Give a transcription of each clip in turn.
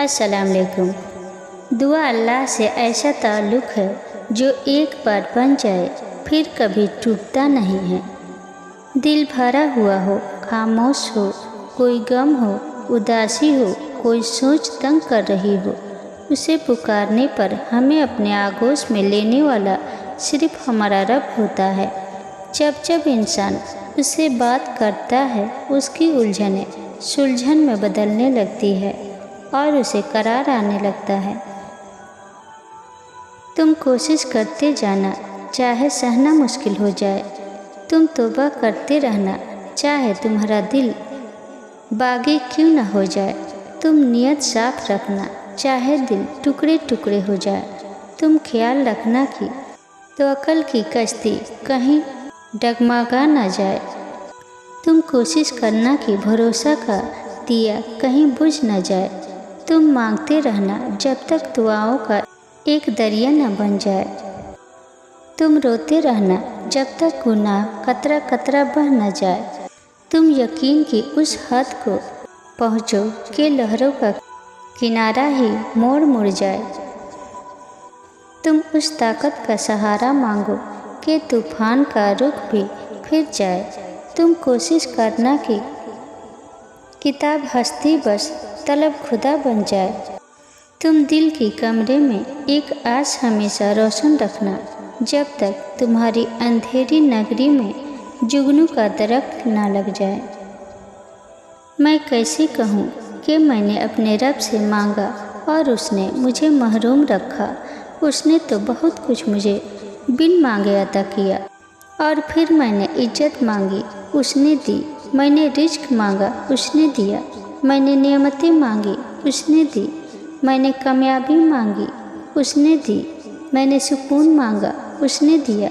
السلام علیکم۔ دعا اللہ سے ایسا تعلق ہے جو ایک بار بن جائے پھر کبھی ٹوٹتا نہیں ہے۔ دل بھرا ہوا ہو، خاموش ہو، کوئی غم ہو، اداسی ہو، کوئی سوچ تنگ کر رہی ہو، اسے پکارنے پر ہمیں اپنے آغوش میں لینے والا صرف ہمارا رب ہوتا ہے۔ جب انسان اس سے بات کرتا ہے اس کی الجھنیں سلجھن میں بدلنے لگتی ہے اور اسے قرار آنے لگتا ہے۔ تم کوشش کرتے جانا چاہے سہنا مشکل ہو جائے، تم توبہ کرتے رہنا چاہے تمہارا دل باغی کیوں نہ ہو جائے، تم نیت صاف رکھنا چاہے دل ٹکڑے ٹکڑے ہو جائے، تم خیال رکھنا کہ توکل کی کشتی کہیں ڈگمگا نہ جائے، تم کوشش کرنا کہ بھروسہ کا دیا کہیں بجھ نہ جائے، تم مانگتے رہنا جب تک دعاؤں کا ایک دریا نہ بن جائے، تم روتے رہنا جب تک گناہ قطرہ قطرہ بہہ نہ جائے، تم یقین کی اس حد کو پہنچو کہ لہروں کا کنارہ ہی موڑ جائے، تم اس طاقت کا سہارا مانگو کہ طوفان کا رخ بھی پھر جائے، تم کوشش کرنا کہ کتاب ہستی بس طلب خدا بن جائے، تم دل کی کمرے میں ایک آس ہمیشہ روشن رکھنا جب تک تمہاری اندھیری نگری میں جگنو کا درخت نہ لگ جائے۔ میں کیسے کہوں کہ میں نے اپنے رب سے مانگا اور اس نے مجھے محروم رکھا، اس نے تو بہت کچھ مجھے بن مانگے عطا کیا، اور پھر میں نے عزت مانگی اس نے دی، میں نے رزق مانگا اس نے دیا، میں نے نعمتیں مانگی اس نے دی، میں نے کامیابی مانگی اس نے دی، میں نے سکون مانگا اس نے دیا،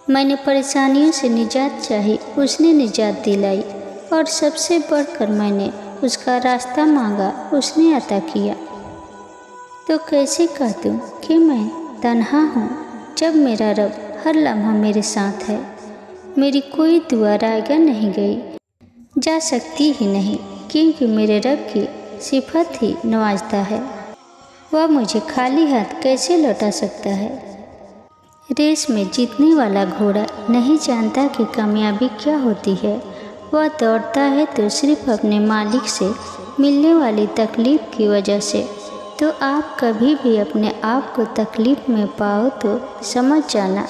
میں نے پریشانیوں سے نجات چاہی اس نے نجات دلائی، اور سب سے بڑھ کر میں نے اس کا راستہ مانگا اس نے عطا کیا۔ تو کیسے کہہ دوں کہ میں تنہا ہوں جب میرا رب ہر لمحہ میرے ساتھ ہے، میری کوئی دعا رائگاں نہیں گئی، جا سکتی ہی نہیں، کیونکہ میرے رب کی صفت ہی نوازتا ہے، وہ مجھے خالی ہاتھ کیسے لوٹا سکتا ہے۔ ریس میں جیتنے والا گھوڑا نہیں جانتا کہ کامیابی کیا ہوتی ہے، وہ دوڑتا ہے تو صرف اپنے مالک سے ملنے والی تکلیف کی وجہ سے۔ تو آپ کبھی بھی اپنے آپ کو تکلیف میں پاؤ تو سمجھ جانا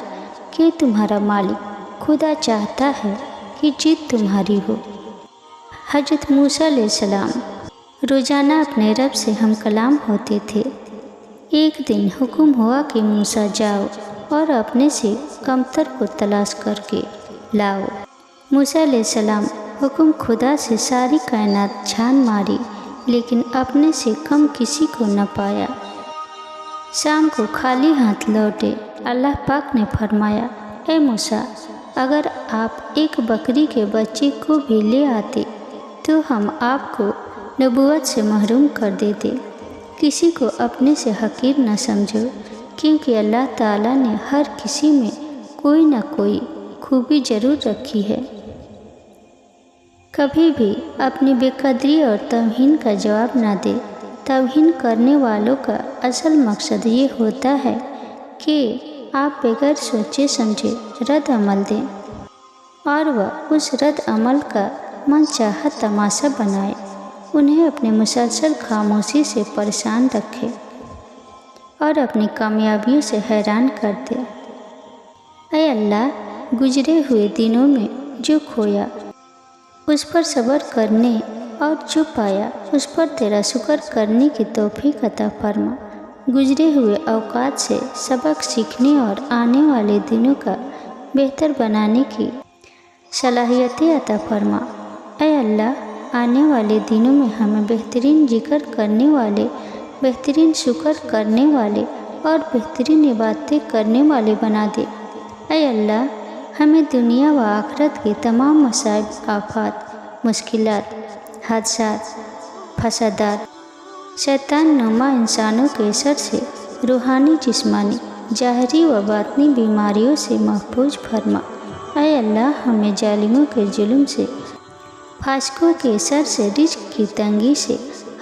کہ تمہارا مالک خدا چاہتا ہے کہ جیت تمہاری ہو۔ حضرت موسیٰ علیہ السلام روزانہ اپنے رب سے ہم کلام ہوتے تھے۔ ایک دن حکم ہوا کہ موسیٰ جاؤ اور اپنے سے کمتر کو تلاش کر کے لاؤ۔ موسیٰ علیہ السلام حکم خدا سے ساری کائنات چھان ماری لیکن اپنے سے کم کسی کو نہ پایا۔ شام کو خالی ہاتھ لوٹے، اللہ پاک نے فرمایا، اے موسیٰ، اگر آپ ایک بکری کے بچے کو بھی لے آتے تو ہم آپ کو نبوت سے محروم کر دیتے۔ کسی کو اپنے سے حقیر نہ سمجھو، کیونکہ اللہ تعالیٰ نے ہر کسی میں کوئی نہ کوئی خوبی ضرور رکھی ہے۔ کبھی بھی اپنی بے قدری اور توہین کا جواب نہ دے۔ توہین کرنے والوں کا اصل مقصد یہ ہوتا ہے کہ آپ بغیر سوچے سمجھے رد عمل دیں اور وہ اس رد عمل کا من چاہا تماشا بنائے، انہیں اپنے مسلسل خاموشی سے پریشان رکھے اور اپنی کامیابیوں سے حیران کر دے۔ اے اللہ، گزرے ہوئے دنوں میں جو کھویا اس پر صبر کرنے اور جو پایا اس پر تیرا شکر کرنے کی توفیق عطا فرما۔ گزرے ہوئے اوقات سے سبق سیکھنے اور آنے والے دنوں کا بہتر بنانے کی صلاحیتیں عطا فرما۔ اے اللہ، آنے والے دنوں میں ہمیں بہترین ذکر کرنے والے، بہترین شکر کرنے والے اور بہترین عبادتیں کرنے والے بنا دے۔ اے اللہ، ہمیں دنیا و آخرت کے تمام مصائب، آفات، مشکلات، حادثات، فسادات، شیطان نما انسانوں کے شر سے روحانی، جسمانی، ظاہری و باطنی بیماریوں سے محفوظ فرما۔ اے اللہ، ہمیں ظالموں کے ظلم سے، فاسقوں کے شر سے، رزق کی تنگی سے،